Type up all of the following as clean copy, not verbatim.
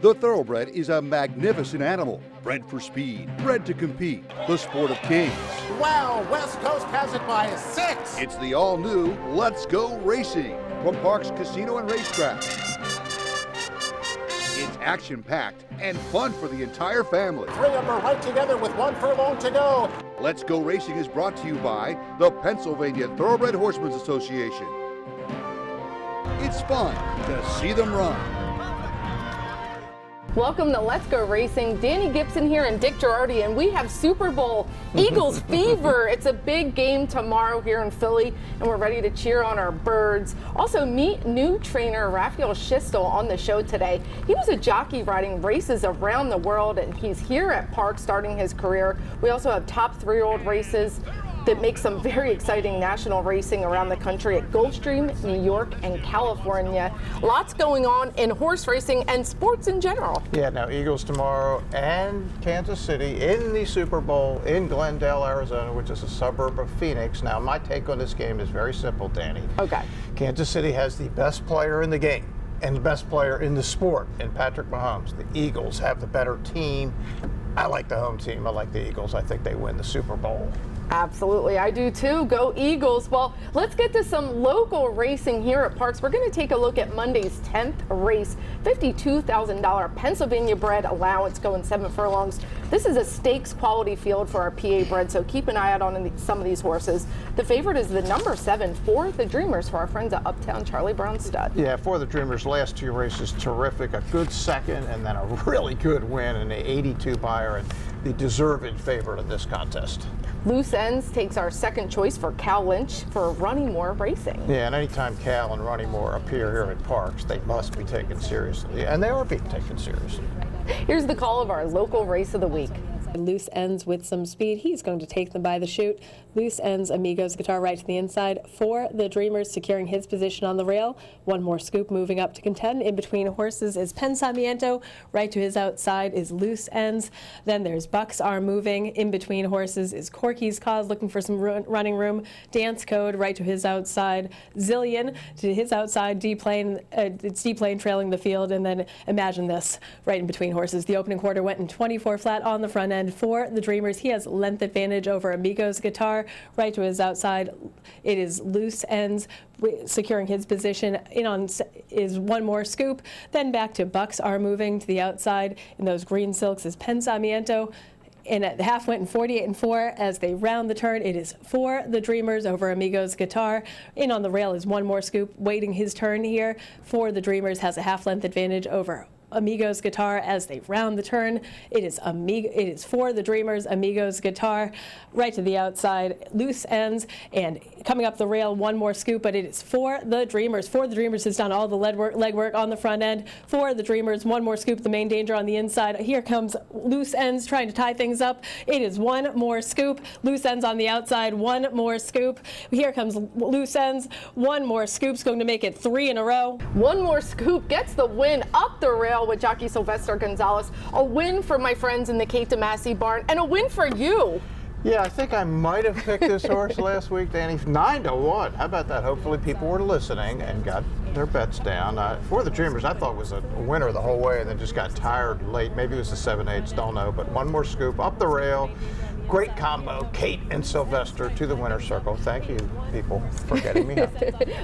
The thoroughbred is a magnificent animal, bred for speed, bred to compete, the sport of kings. Wow, West Coast has it by 6. It's the all-new Let's Go Racing from Parks Casino and Racetrack. It's action-packed and fun for the entire family. 3 of them are right together with 1 furlong to go. Let's Go Racing is brought to you by the Pennsylvania Thoroughbred Horsemen's Association. It's fun to see them run. Welcome to Let's Go Racing. Danny Gibson here and Dick Girardi, and we have Super Bowl Eagles fever. It's a big game tomorrow here in Philly, and we're ready to cheer on our birds. Also, meet new trainer Raphael Schistel on the show today. He was a jockey riding races around the world, and he's here at Park starting his career. We also have top 3-year-old races that make some very exciting national racing around the country at Gulfstream, New York, and California. Lots going on in horse racing and sports in general. Yeah, now Eagles tomorrow and Kansas City in the Super Bowl in Glendale, Arizona, which is a suburb of Phoenix. Now, my take on this game is very simple, Danny. Okay. Kansas City has the best player in the game and the best player in the sport in Patrick Mahomes. The Eagles have the better team. I like the home team. I like the Eagles. I think they win the Super Bowl. Absolutely, I do too. Go Eagles. Well, let's get to some local racing here at Parks. We're going to take a look at Monday's 10th race, $52,000 Pennsylvania bred allowance going 7 furlongs. This is a stakes quality field for our PA bred, so keep an eye out on some of these horses. The favorite is the number 7 For the Dreamers for our friends at Uptown Charlie Brown Stud. Yeah, For the Dreamers, last 2 races terrific, a good second and then a really good win, and an 82 buyer and the deserved favorite of this contest. Loose Ends takes our second choice for Cal Lynch for Runnymore Racing. Yeah, and anytime Cal and Runnymore appear here at Parks, they must be taken seriously, and they are being taken seriously. Here's the call of our local race of the week. Loose Ends with some speed. He's going to take them by the chute. Loose Ends, Amigos guitar right to the inside. For the Dreamers securing his position on the rail. One more scoop moving up to contend. In between horses is Pensamiento. Right to his outside is Loose Ends. Then there's Bucks Are Moving. In between horses is Corky's Cause looking for some running room. Dance Code right to his outside. Zillion to his outside. D-Plane, it's D-Plane trailing the field. And then Imagine This right in between horses. The opening quarter went in 24 flat on the front end. For the Dreamers, he has length advantage over Amigos Guitar. Right to his outside, it is Loose Ends securing his position. In on is One More Scoop. Then back to Bucks Are Moving to the outside. In those green silks is Pensamiento. And at the half went in 48-4 as they round the turn. It is For the Dreamers over Amigos Guitar. In on the rail is One More Scoop waiting his turn here. For the Dreamers has a half length advantage over Amigos Guitar as they round the turn. It is For the Dreamers, Amigos Guitar, right to the outside, Loose Ends, and coming up the rail, One More Scoop, but it is For the Dreamers. For the Dreamers has done all the legwork on the front end. For the Dreamers, One More Scoop, the main danger on the inside. Here comes Loose Ends trying to tie things up. It is One More Scoop. Loose Ends on the outside, One More Scoop. Here comes Loose Ends. One More Scoop's going to make it 3 in a row. One More Scoop gets the win up the rail with jockey Sylvester Gonzalez. A win for my friends in the Kate DeMassey barn, and a win for you. Yeah, I think I might have picked this horse last week, Danny. 9-1. How about that? Hopefully people were listening and got their bets down. For the Dreamers, I thought was a winner the whole way, and then just got tired late. Maybe it was the 7/8, don't know. But One More Scoop up the rail. Great combo, Kate and Sylvester to the winner's circle. Thank you, people, for getting me up.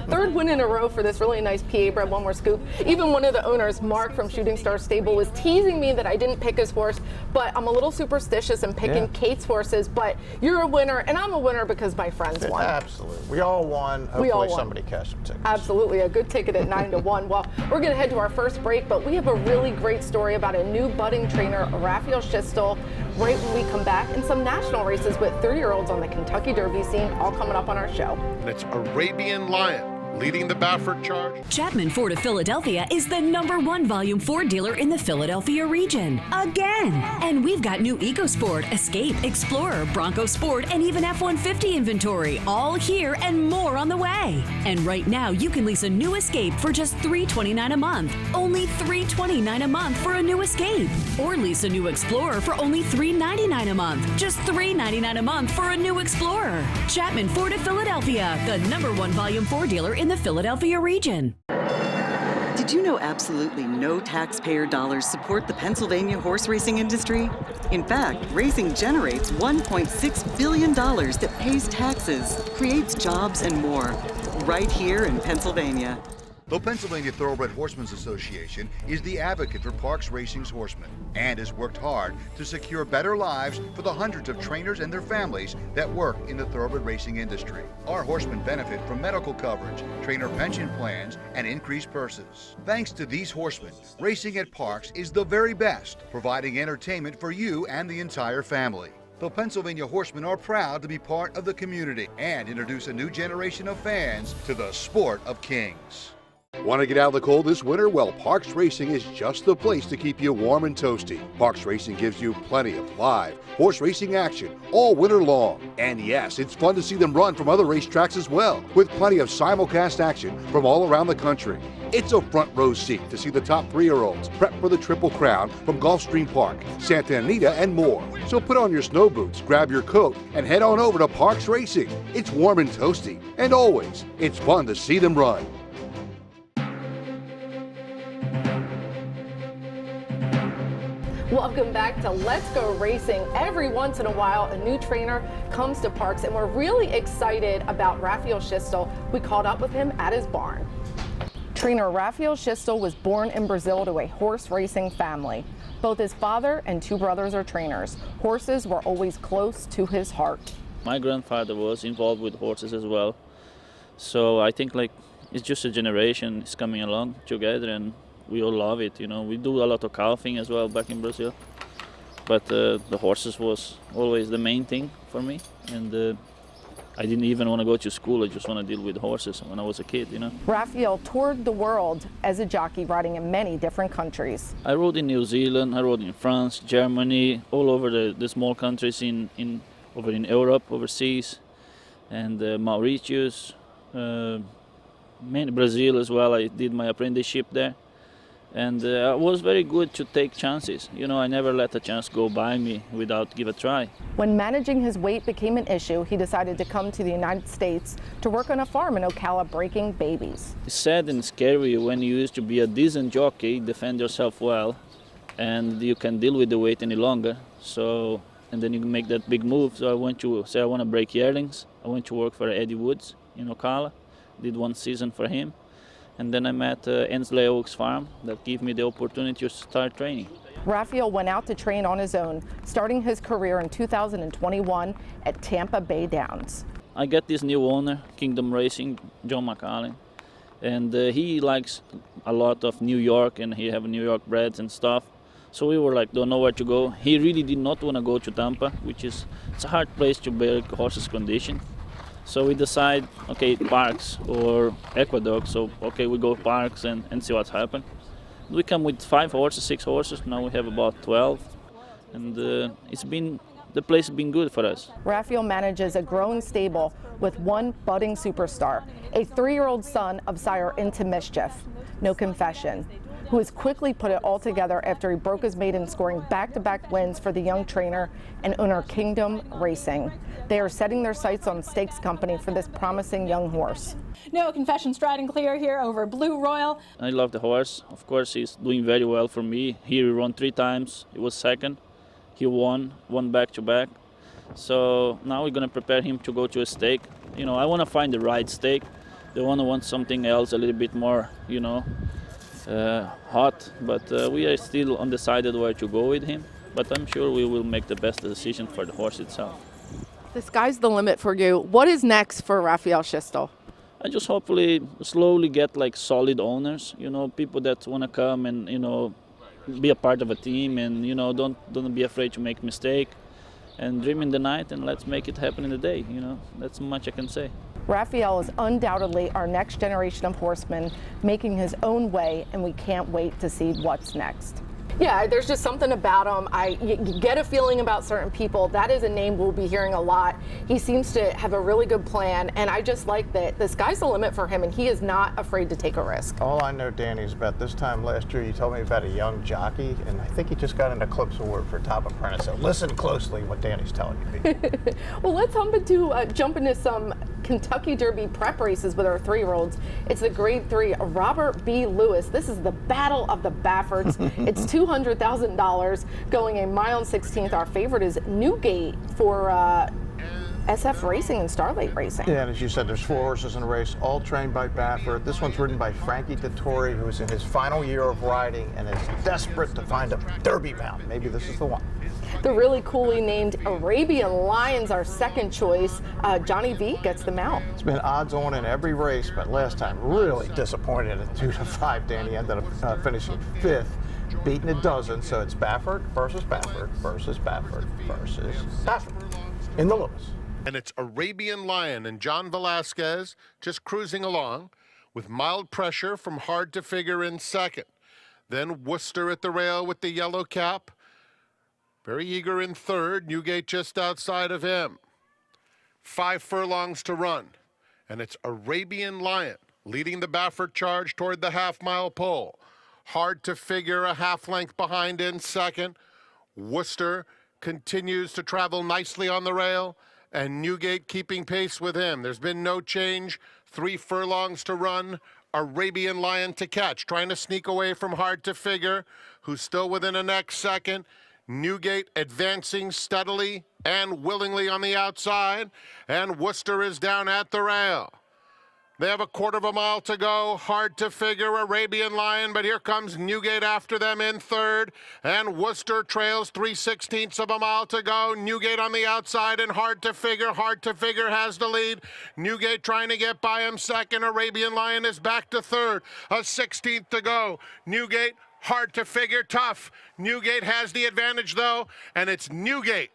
Third win in a row for this really nice PA bred One More Scoop. Even one of the owners, Mark from Shooting Star Stable, was teasing me that I didn't pick his horse, but I'm a little superstitious in picking Kate's horses. But you're a winner, and I'm a winner because my friends won. Absolutely. We all won. Hopefully somebody cashed some tickets. Absolutely. A good ticket at 9-1. Well, we're going to head to our first break, but we have a really great story about a new budding trainer, Raphael Schistel, right when we come back, and some national races with 30-year-olds on the Kentucky Derby scene, all coming up on our show. It's Arabian Lion leading the Baffert charge. Chapman Ford of Philadelphia is the #1 volume Ford dealer in the Philadelphia region. Again! And we've got new EcoSport, Escape, Explorer, Bronco Sport, and even F-150 inventory, all here and more on the way. And right now, you can lease a new Escape for just $329 a month. Only $329 a month for a new Escape. Or lease a new Explorer for only $399 a month. Just $399 a month for a new Explorer. Chapman Ford of Philadelphia, the #1 volume Ford dealer in the Philadelphia region. Did Did you know absolutely no taxpayer dollars support the Pennsylvania horse racing industry? In fact, racing generates $1.6 billion that pays taxes, creates jobs, and more, right here in Pennsylvania. The Pennsylvania Thoroughbred Horsemen's Association is the advocate for Parks Racing's horsemen and has worked hard to secure better lives for the hundreds of trainers and their families that work in the thoroughbred racing industry. Our horsemen benefit from medical coverage, trainer pension plans, and increased purses. Thanks to these horsemen, racing at Parks is the very best, providing entertainment for you and the entire family. The Pennsylvania Horsemen are proud to be part of the community and introduce a new generation of fans to the sport of kings. Want to get out of the cold this winter? Well, Parks Racing is just the place to keep you warm and toasty. Parks Racing gives you plenty of live horse racing action all winter long. And yes, it's fun to see them run from other racetracks as well, with plenty of simulcast action from all around the country. It's a front row seat to see the top 3-year-olds prep for the Triple Crown from Gulfstream Park, Santa Anita, and more. So put on your snow boots, grab your coat, and head on over to Parks Racing. It's warm and toasty, and always, it's fun to see them run. Welcome back to Let's Go Racing. Every once in a while, a new trainer comes to Parks, and we're really excited about Raphael Schistel. We caught up with him at his barn. Trainer Raphael Schistel was born in Brazil to a horse racing family. Both his father and 2 brothers are trainers. Horses were always close to his heart. My grandfather was involved with horses as well. So I think it's just a generation is coming along together, and we all love it. We do a lot of calving as well back in Brazil, but the horses was always the main thing for me, and I didn't even want to go to school. I just want to deal with horses when I was a kid. Raphael toured the world as a jockey, riding in many different countries. I rode in New Zealand, I rode in France, Germany, all over the small countries over in Europe, overseas, and Mauritius, Brazil as well. I did my apprenticeship there. And it was very good to take chances. I never let a chance go by me without give a try. When managing his weight became an issue, he decided to come to the United States to work on a farm in Ocala breaking babies. It's sad and scary when you used to be a decent jockey, defend yourself well, and you can't deal with the weight any longer. And then you make that big move. So I went to say I want to break yearlings. I went to work for Eddie Woods in Ocala, did 1 season for him. And then I met Ensley Oaks Farm that gave me the opportunity to start training. Raphael went out to train on his own, starting his career in 2021 at Tampa Bay Downs. I got this new owner, Kingdom Racing, John McCallin, and he likes a lot of New York, and he have New York breds and stuff. So we were don't know where to go. He really did not want to go to Tampa, it's a hard place to break horses' condition. So we decide, okay, Parks or Ecuador. So, okay, we go Parks and see what's happened. We come with 5 horses, 6 horses. Now we have about 12. And the place has been good for us. Raphael manages a growing stable with one budding superstar, a 3-year-old son of sire Into Mischief, no confession, who has quickly put it all together after he broke his maiden, scoring back-to-back wins for the young trainer and owner Kingdom Racing. They are setting their sights on Stakes Company for this promising young horse. No confession, striding clear here over Blue Royal. I love the horse. Of course, he's doing very well for me. Here he won 3 times. He was second. He won back-to-back. So now we're going to prepare him to go to a stake. I want to find the right stake. The one who wants something else a little bit more, hot, but we are still undecided where to go with him, but I'm sure we will make the best decision for the horse itself. The sky's the limit for you. What is next for Raphael Schistel? I just hopefully slowly get solid owners, people that want to come and be a part of a team, and don't be afraid to make mistake and dream in the night, and let's make it happen in the day. That's much I can say. Raphael is undoubtedly our next generation of horsemen, making his own way, and we can't wait to see what's next. Yeah, there's just something about him. You get a feeling about certain people. That is a name we'll be hearing a lot. He seems to have a really good plan, and I just like that the sky's the limit for him, and he is not afraid to take a risk. All I know, Danny, is about this time last year, you told me about a young jockey, and I think he just got an Eclipse Award for Top Apprentice. So listen closely what Danny's telling you. Well, let's jump into some Kentucky Derby prep races with our 3-year-olds. It's the Grade 3 Robert B. Lewis. This is the Battle of the Baffords. It's $200,000 going a mile and 16th. Our favorite is Newgate for SF Racing and Starlight Racing. Yeah, and as you said, there's 4 horses in the race, all trained by Baffert. This one's ridden by Frankie Dettori, who is in his final year of riding and is desperate to find a Derby mount. Maybe this is the one. The really coolly named Arabian Lion's our second choice. Johnny V gets the mount. It's been odds on in every race, but last time really disappointed at 2-5. Danny ended up finishing 5th, beating a dozen. So it's Baffert versus Baffert versus Baffert versus Baffert in the Lewis. And it's Arabian Lion and John Velasquez just cruising along with mild pressure from Hard to Figure in second. Then Worcester at the rail with the yellow cap. Very eager in third. Newgate just outside of him. 5 furlongs to run. And it's Arabian Lion leading the Baffert charge toward the half-mile pole. Hard to Figure a half length behind in second. Worcester continues to travel nicely on the rail, and Newgate keeping pace with him. There's been no change. 3 furlongs to run. Arabian Lion to catch, trying to sneak away from Hard to Figure, who's still within a next second. Newgate advancing steadily and willingly on the outside, and Worcester is down at the rail. They have a 1/4 mile to go. Hard to Figure, Arabian Lion, but here comes Newgate after them in third, and Worcester trails 3/16 of a mile to go. Newgate on the outside and Hard to Figure. Hard to Figure has the lead. Newgate trying to get by him second. Arabian Lion is back to third. A 16th to go. Newgate, Hard to Figure, tough. Newgate has the advantage though, and it's Newgate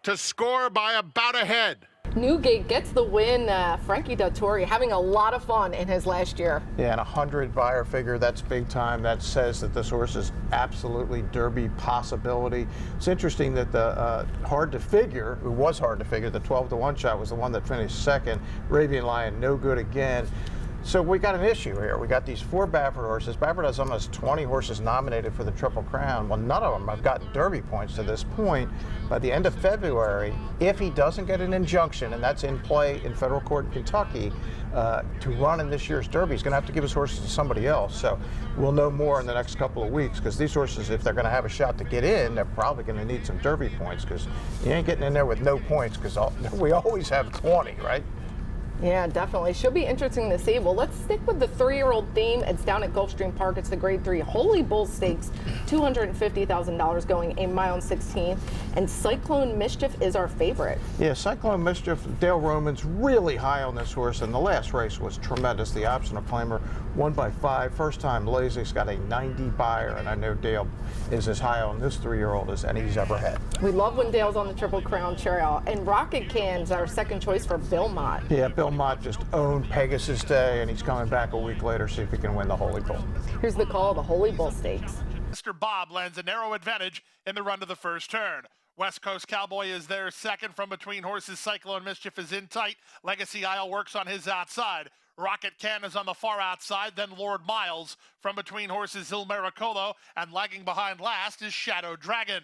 to score by about a head. Newgate gets the win. Frankie Dettori having a lot of fun in his last year. Yeah, and 100 buyer figure, that's big time. That says that this horse is absolutely Derby possibility. It's interesting that the Hard to Figure, who was Hard to Figure, the 12-1 shot was the one that finished second. Arabian Lion, no good again. So we got an issue here. We got these 4 Baffert horses. Baffert has almost 20 horses nominated for the Triple Crown. Well, none of them have gotten Derby points to this point. By the end of February, if he doesn't get an injunction, and that's in play in federal court in Kentucky, to run in this year's Derby, he's going to have to give his horses to somebody else. So we'll know more in the next couple of weeks, because these horses, if they're going to have a shot to get in, they're probably going to need some Derby points, because you ain't getting in there with no points, because we always have 20, right? Yeah, definitely. Should be interesting to see. Well, let's stick with the 3-year-old theme. It's down at Gulfstream Park. It's the Grade 3 Holy Bull Stakes, $250,000 going a mile and 16th. And Cyclone Mischief is our favorite. Yeah, Cyclone Mischief, Dale Roman's really high on this horse, and the last race was tremendous. The optional claimer won by 5. First time Lazy's got a 90 buyer, and I know Dale is as high on this 3-year-old as any's ever had. We love when Dale's on the Triple Crown trail. And Rocket Can's our second choice for Bill Mott. Yeah, Bill Mott just owned Pegasus Day, and he's coming back a week later, see if he can win the Holy Bull. Here's the call of the Holy Bull Stakes. Mr. Bob lands a narrow advantage in the run to the first turn. West Coast Cowboy is there second from between horses. Cyclone Mischief is in tight. Legacy Isle works on his outside. Rocket Can is on the far outside, then Lord Miles from between horses Il Miracolo, and lagging behind last is Shadow Dragon.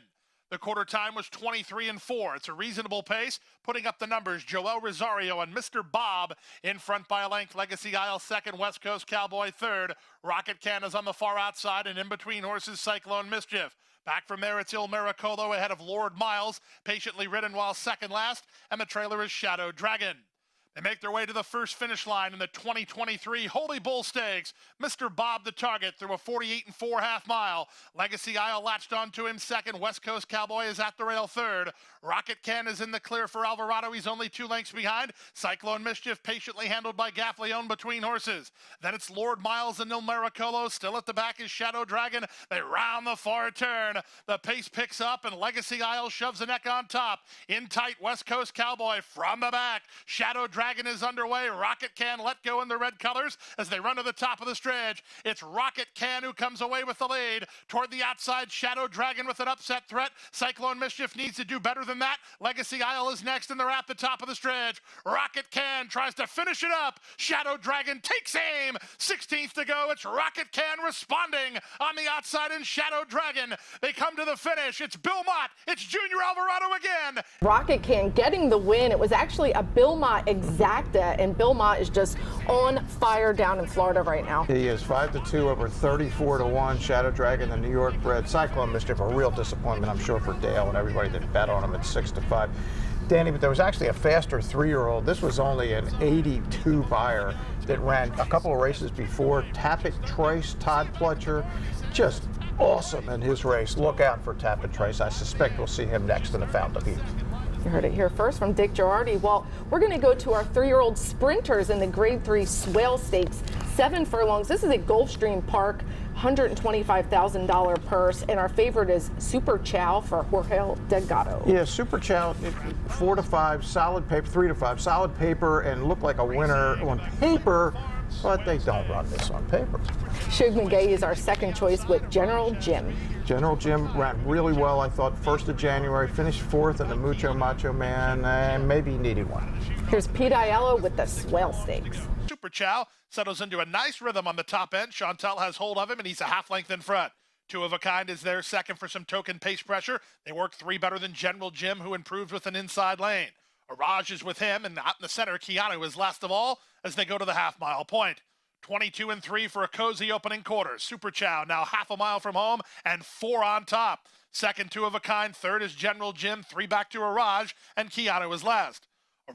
The quarter time was 23-4. It's a reasonable pace. Putting up the numbers, Joel Rosario and Mr. Bob in front by a length. Legacy Isle second, West Coast Cowboy third. Rocket Can is on the far outside, and in between horses, Cyclone Mischief. Back from there, it's Il Miracolo ahead of Lord Miles, patiently ridden while second last, and the trailer is Shadow Dragon. They make their way to the first finish line in the 2023 Holy Bull Stakes. Mr. Bob the target through a 48-4 half mile. Legacy Isle latched onto him second. West Coast Cowboy is at the rail third. Rocket Can is in the clear for Alvarado. He's only 2 lengths behind. Cyclone Mischief patiently handled by Gaffleone between horses. Then it's Lord Miles and Il Miracolo. Still at the back is Shadow Dragon. They round the far turn. The pace picks up and Legacy Isle shoves the neck on top. In tight, West Coast Cowboy from the back. Shadow Dragon is underway. Rocket Can let go in the red colors as they run to the top of the stretch. It's Rocket Can who comes away with the lead. Toward the outside, Shadow Dragon with an upset threat. Cyclone Mischief needs to do better than that. Legacy Isle is next and they're at the top of the stretch. Rocket Can tries to finish it up. Shadow Dragon takes aim. 16th to go. It's Rocket Can responding on the outside and Shadow Dragon. They come to the finish. It's Bill Mott. It's Junior Alvarado again. Rocket Can getting the win. It was actually a Bill Mott exact exacta, and Bill Mott is just on fire down in Florida right now. He is 5-2 over 34-1. Shadow Dragon, the New York bred. Cyclone Mischief, a real disappointment, I'm sure, for Dale and everybody that bet on him at 6-5. Danny, but there was actually a faster 3-year-old. This was only an 82 buyer that ran a couple of races before. Tappet Trace, Todd Pletcher, just awesome in his race. Look out for Tappet Trace. I suspect we'll see him next in the Fountain of Youth. You heard it here first from Dick Girardi. Well, we're going to go to our 3-year-old sprinters in the Grade 3 Swale Stakes. 7 furlongs. This is at Gulfstream Park. $125,000 purse, and our favorite is Super Chow for Jorge Delgado. Yeah, Super Chow, 4-5, solid paper, 3-5, solid paper, and looked like a winner on paper, but they don't run this on paper. Shug McGay is our second choice with General Jim. General Jim ran really well, I thought, 1st of January, finished 4th in the Mucho Macho Man, and maybe he needed one. Here's Pete Aiello with the Swale Stakes. Super Chow settles into a nice rhythm on the top end. Chantel has hold of him, and he's a half length in front. Two of a Kind is there second for some token pace pressure. They work 3 better than General Jim, who improved with an inside lane. Araj is with him, and out in the center, Keanu is last of all as they go to the half-mile point. 22-3 for a cozy opening quarter. Super Chow now half a mile from home and 4 on top. Second, Two of a Kind. Third is General Jim. 3 back to Araj, and Keanu is last.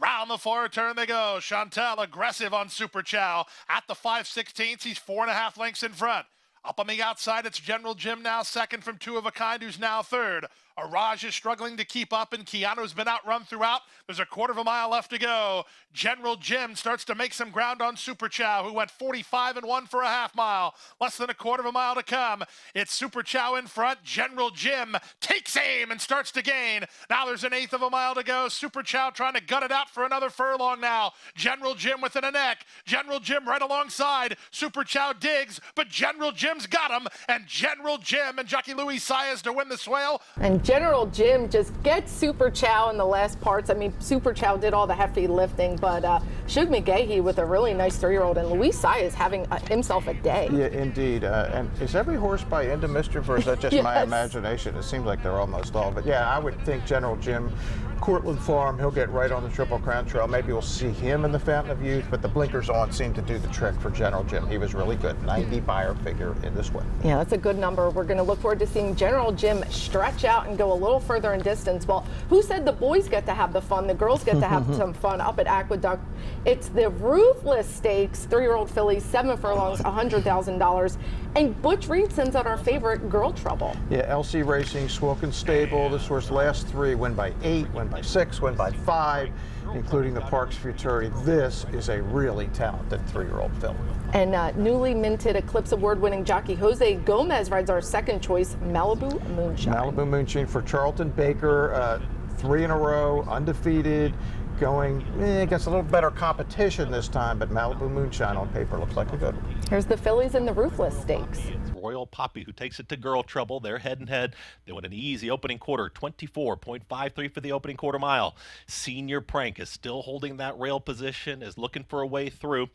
Around the far turn they go. Chantel aggressive on Super Chow. At the 5/16, he's 4.5 lengths in front. Up on the outside, it's General Jim now second from Two of a Kind, who's now third. Araj is struggling to keep up, and Keanu's been outrun throughout. There's a 1/4 mile left to go. General Jim starts to make some ground on Super Chow, who went 45-1 for a half mile. Less than a 1/4 mile to come. It's Super Chow in front. General Jim takes aim and starts to gain. Now there's an 1/8 of a mile to go. Super Chow trying to gut it out for another furlong now. General Jim within a neck. General Jim right alongside. Super Chow digs, but General Jim's got him, and General Jim and Jockey Louis Saez to win the swale. And General Jim just gets Super Chow in the last parts. I mean, Super Chow did all the heavy lifting, but Shug McGahee with a really nice 3-year-old, and Louis Saez having himself a day. Yeah, indeed. And is every horse by Into Mischief, or is that just my imagination? It seems like they're almost all. But yeah, I would think General Jim, Cortland Farm, he'll get right on the Triple Crown Trail. Maybe we'll see him in the Fountain of Youth, but the blinkers on seem to do the trick for General Jim. He was really good. 90 buyer figure in this one. Yeah, that's a good number. We're going to look forward to seeing General Jim stretch out and go a little further in distance. Well, who said the boys get to have the fun? The girls get to have some fun up at Aqueduct. It's the Ruthless Stakes, 3-year-old fillies, 7 furlongs, $100,000. And Butch Reed sends out our favorite, Girl Trouble. Yeah, LC Racing, Swilkin Stable. This horse last 3, win by 8, win by 6, win by 5, including the Parks Futurity. This is a really talented 3-year-old filly. And newly minted Eclipse Award-winning jockey Jose Gomez rides our second choice, Malibu Moonshine. Malibu Moonshine for Charlton Baker, 3 in a row, undefeated, going against a little better competition this time, but Malibu Moonshine on paper looks like a good one. Here's the fillies in the Ruthless Stakes. Royal Poppy, who takes it to Girl Trouble. They're head and head. They went an easy opening quarter, 24.53 for the opening quarter mile. Senior Prank is still holding that rail position, is looking for a way through.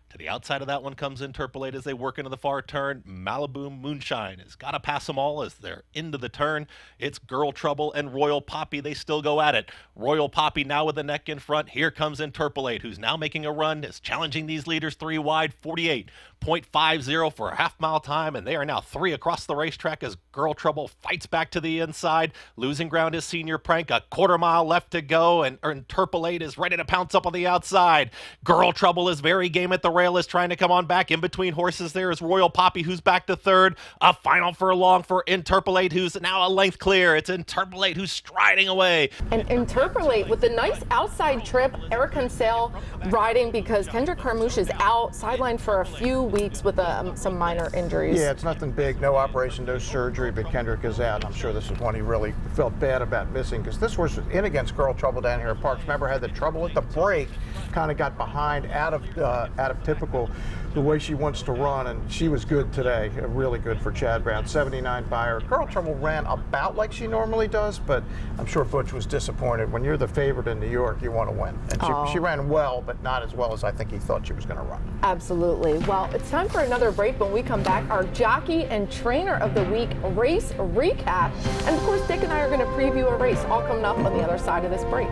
To the outside of that one comes Interpolate as they work into the far turn. Malibu Moonshine has got to pass them all as they're into the turn. It's Girl Trouble and Royal Poppy. They still go at it. Royal Poppy now with the neck in front. Here comes Interpolate, who's now making a run, is challenging these leaders 3 wide, 48.50 for a half-mile time, and they are now 3 across the racetrack as Girl Trouble fights back to the inside. Losing ground is Senior Prank. A 1/4 mile left to go, and Interpolate is ready to pounce up on the outside. Girl Trouble is very game at the rail, is trying to come on back. In between horses there is Royal Poppy, who's back to 3rd. A final furlong for Interpolate, who's now a length clear. It's Interpolate who's striding away. And Interpolate with a nice outside trip. Eric Kinsale riding because Kendrick Carmouche is out, sidelined for a few weeks with some minor injuries. Yeah, it's nothing big, no operation, no surgery, but Kendrick is out. I'm sure this is one he really felt bad about missing, because this horse was in against Girl Trouble down here at Parks. Remember, had the trouble at the break, kind of got behind out of typical the way she wants to run, and she was good today, really good for Chad Brown. 79 buyer. Girl Trouble ran about like she normally does, but I'm sure Butch was disappointed. When you're the favorite in New York, you want to win. And she ran well, but not as well as I think he thought she was going to run. Absolutely. Well, it's time for another break. When we come back, our Jockey and Trainer of the Week race recap. And of course, Dick and I are going to preview a race, all coming up on the other side of this break.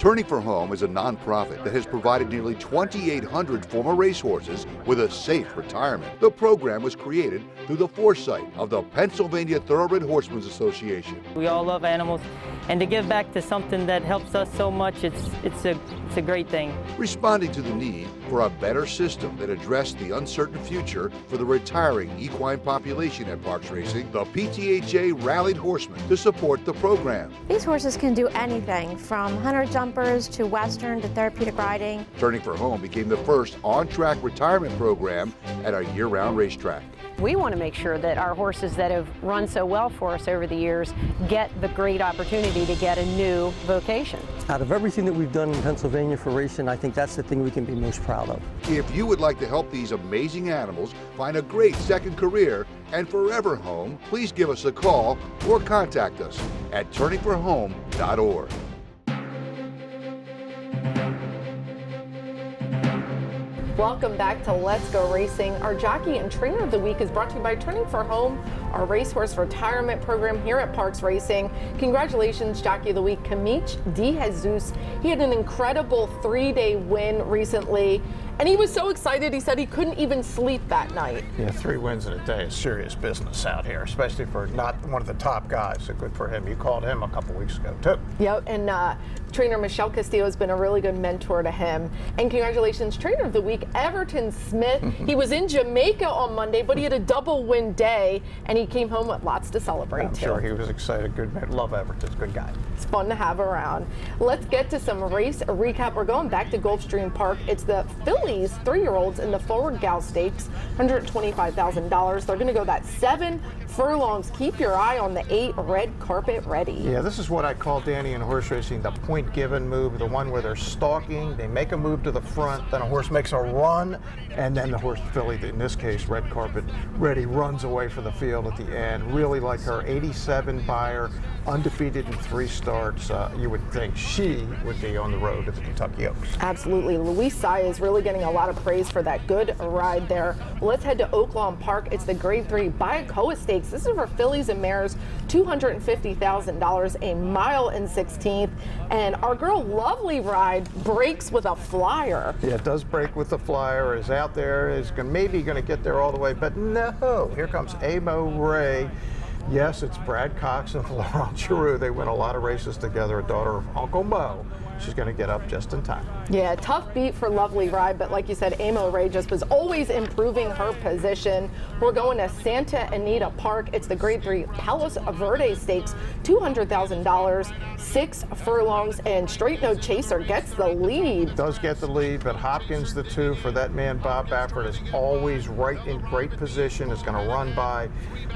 Turning for Home is a nonprofit that has provided nearly 2,800 former racehorses with a safe retirement. The program was created through the foresight of the Pennsylvania Thoroughbred Horsemen's Association. We all love animals, and to give back to something that helps us so much, it's a great thing. Responding to the need for a better system that addressed the uncertain future for the retiring equine population at Parks Racing, the PTHA rallied horsemen to support the program. These horses can do anything from hunter jumpers to western to therapeutic riding. Turning for Home became the first on-track retirement program at a year-round racetrack. We want to make sure that our horses that have run so well for us over the years get the great opportunity to get a new vocation. Out of everything that we've done in Pennsylvania for racing, I think that's the thing we can be most proud of. If you would like to help these amazing animals find a great second career and forever home, please give us a call or contact us at turningforhome.org. Welcome back to Let's Go Racing. Our Jockey and Trainer of the Week is brought to you by Turning for Home, our racehorse retirement program here at Parks Racing. Congratulations, Jockey of the Week, Kamich De Jesus. He had an incredible 3-day win recently, and he was so excited he said he couldn't even sleep that night. Yeah, 3 wins in a day is serious business out here, especially for not one of the top guys. So good for him. You called him a couple weeks ago, too. Yep, and trainer Michelle Castillo has been a really good mentor to him. And congratulations, Trainer of the Week, Everton Smith. He was in Jamaica on Monday, but he had a double win day, and he came home with lots to celebrate, I'm too. sure he was excited. Good man. Love Everton. Good guy. It's fun to have around. Let's get to some race recap. We're going back to Gulfstream Park. It's the Phillies 3-year-olds in the Forward Gal Stakes, $125,000. They're going to go that 7 furlongs. Keep your eye on the 8 red carpet ready. Yeah, this is what I call, Danny, in horse racing, the point given move, the one where they're stalking, they make a move to the front, then a horse makes a run, and then the horse filly, in this case, red carpet ready, runs away for the field at the end. Really like her, 87 buyer, undefeated in 3 starts. You would think she would be on the road to the Kentucky Oaks. Absolutely. Luis Saya is really getting a lot of praise for that good ride there. Let's head to Oaklawn Park. It's the Grade 3 Bayakoa Stakes. This is for fillies and mares, $250,000, a mile and 16th. And our girl Lovely Ride breaks with a flyer. Yeah, it does break with the flyer, is out there, is maybe going to get there all the way, but no. Here comes Amo Ray. Yes, it's Brad Cox and Laurent Giroux. They win a lot of races together, a daughter of Uncle Mo. She's going to get up just in time. Yeah, tough beat for Lovely Ride, but like you said, Amo Ray just was always improving her position. We're going to Santa Anita Park. It's the Grade 3 Palos Verde Stakes, $200,000, 6 furlongs, and Straight No Chaser gets the lead. Does get the lead, but Hopkins, the 2 for that man, Bob Baffert, is always right in great position. Is going to run by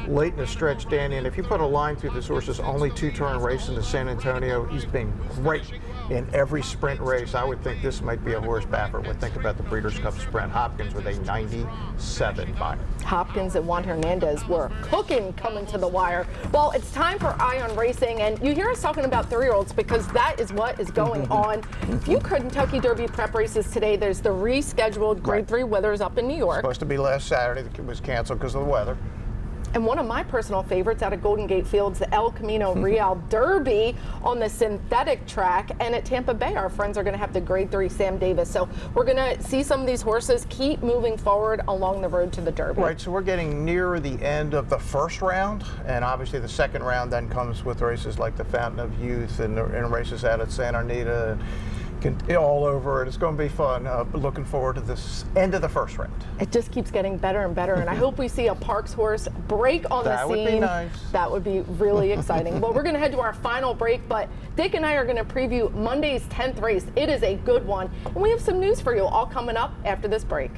late in the stretch, Danny, and if you put a line through this horse's only 2-turn race in the San Antonio, he's been great in every sprint race. I would think this might be a horse Baffert would think about the Breeders' Cup Sprint. Hopkins with a 97 buyer. Hopkins and Juan Hernandez were cooking coming to the wire. Well, it's time for Eye on Racing, and you hear us talking about 3-year-olds because that is what is going on. A few Kentucky Derby prep races today. There's the rescheduled Grade 3 Withers up in New York. Supposed to be last Saturday. It was canceled because of the weather. And one of my personal favorites out of Golden Gate Fields, the El Camino Real Derby on the synthetic track. And at Tampa Bay, our friends are going to have the Grade 3 Sam Davis. So we're going to see some of these horses keep moving forward along the road to the Derby. Right, so we're getting near the end of the first round. And obviously the second round then comes with races like the Fountain of Youth and races out at Santa Anita. And all over it. It's going to be fun. Looking forward to this end of the first round. It just keeps getting better and better, and I hope we see a Parks horse break on the scene. That would be nice. That would be really exciting. Well, we're going to head to our final break, but Dick and I are going to preview Monday's 10th race. It is a good one, and we have some news for you all coming up after this break.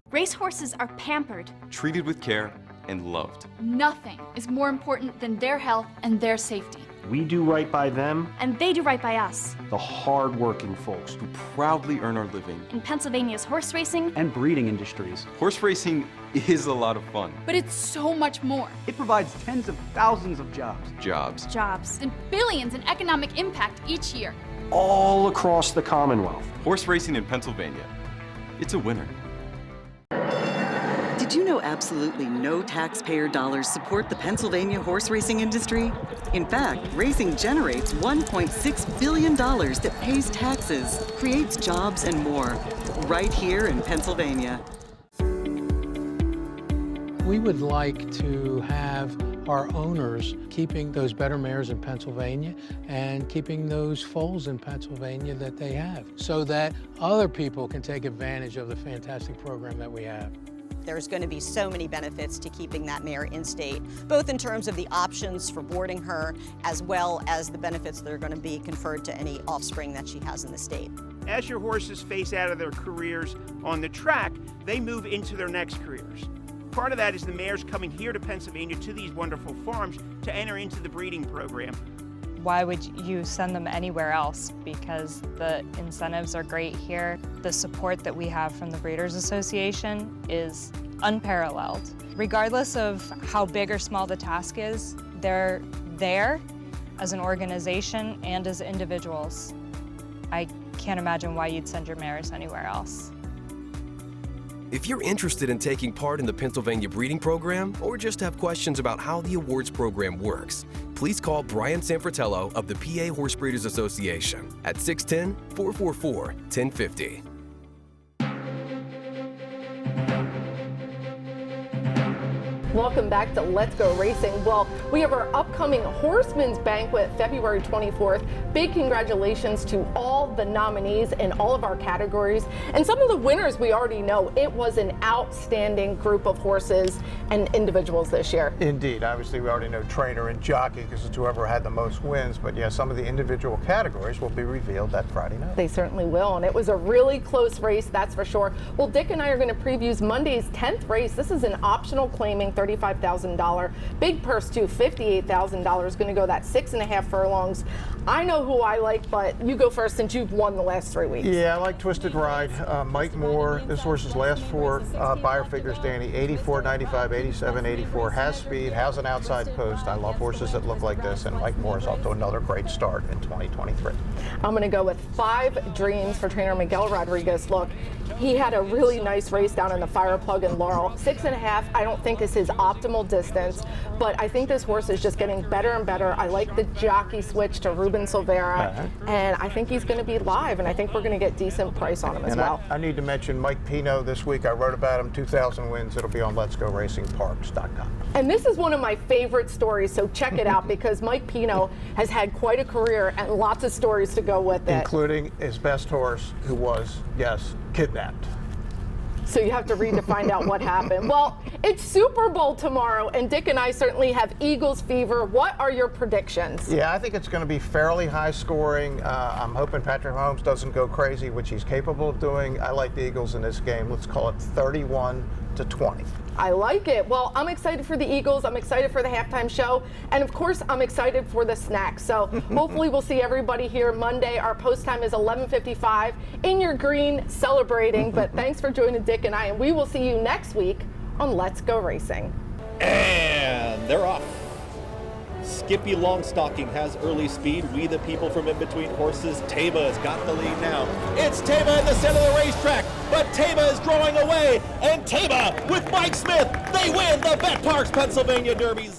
Racehorses are pampered, treated with care, and loved. Nothing is more important than their health and their safety. We do right by them, and they do right by us. The hard-working folks who proudly earn our living in Pennsylvania's horse racing and breeding industries. Horse racing is a lot of fun. But it's so much more. It provides tens of thousands of jobs. Jobs. And billions in economic impact each year. All across the Commonwealth. Horse racing in Pennsylvania. It's a winner. Did you know absolutely no taxpayer dollars support the Pennsylvania horse racing industry? In fact, racing generates $1.6 billion that pays taxes, creates jobs, and more, right here in Pennsylvania. We would like to have our owners keeping those better mares in Pennsylvania and keeping those foals in Pennsylvania that they have, so that other people can take advantage of the fantastic program that we have. There's going to be so many benefits to keeping that mare in state, both in terms of the options for boarding her, as well as the benefits that are going to be conferred to any offspring that she has in the state. As your horses phase out of their careers on the track, they move into their next careers. Part of that is the mares coming here to Pennsylvania to these wonderful farms to enter into the breeding program. Why would you send them anywhere else? Because the incentives are great here. The support that we have from the Breeders Association is unparalleled. Regardless of how big or small the task is, they're there as an organization and as individuals. I can't imagine why you'd send your mares anywhere else. If you're interested in taking part in the Pennsylvania Breeding Program or just have questions about how the awards program works, please call Brian Sanfratello of the PA Horse Breeders Association at 610-444-1050. Welcome back to Let's Go Racing. Well, we have our upcoming Horsemen's Banquet, February 24th. Big congratulations to all the nominees in all of our categories. And some of the winners we already know. It was an outstanding group of horses and individuals this year. Indeed. Obviously, we already know trainer and jockey because it's whoever had the most wins. But yeah, some of the individual categories will be revealed that Friday night. They certainly will. And it was a really close race, that's for sure. Well, Dick and I are going to preview Monday's 10th race. This is an optional claiming $35,000. Big purse too, $58,000. Going to go that 6.5 furlongs. I know who I like, but you go first since you've won the last 3 weeks. Yeah, I like Twisted Ride. Mike Moore, this horse's last 4 buyer figures, Danny, 84, 95, 87, 84. Has speed, has an outside post. I love horses that look like this, and Mike Moore is off to another great start in 2023. I'm going to go with 5 Dreams for trainer Miguel Rodriguez. Look, he had a really nice race down in the Fire Plug in Laurel. 6.5, I don't think is his optimal distance, but I think this horse is just getting better and better. I like the jockey switch to Ruben Silvera, and I think he's going to be live, and I think we're going to get decent price on him as well. I need to mention Mike Pino this week. I wrote about him, 2,000 wins. It'll be on letsgoracingparks.com. And this is one of my favorite stories, so check it out because Mike Pino has had quite a career and lots of stories to go with it. Including his best horse, who was, yes, kidnapped. So you have to read to find out what happened. Well, it's Super Bowl tomorrow, and Dick and I certainly have Eagles fever. What are your predictions? Yeah, I think it's going to be fairly high scoring. I'm hoping Patrick Mahomes doesn't go crazy, which he's capable of doing. I like the Eagles in this game. Let's call it 31-20. I like it. Well, I'm excited for the Eagles. I'm excited for the halftime show. And of course, I'm excited for the snacks. So hopefully we'll see everybody here Monday. Our post time is 11:55 in your green celebrating. But thanks for joining Dick and I. And we will see you next week on Let's Go Racing. And they're off. Skippy Longstocking has early speed. We the people from in between horses. Taba has got the lead now. It's Taba in the center of the racetrack, but Taba is drawing away. And Taba with Mike Smith, they win the Vet Parks Pennsylvania Derby.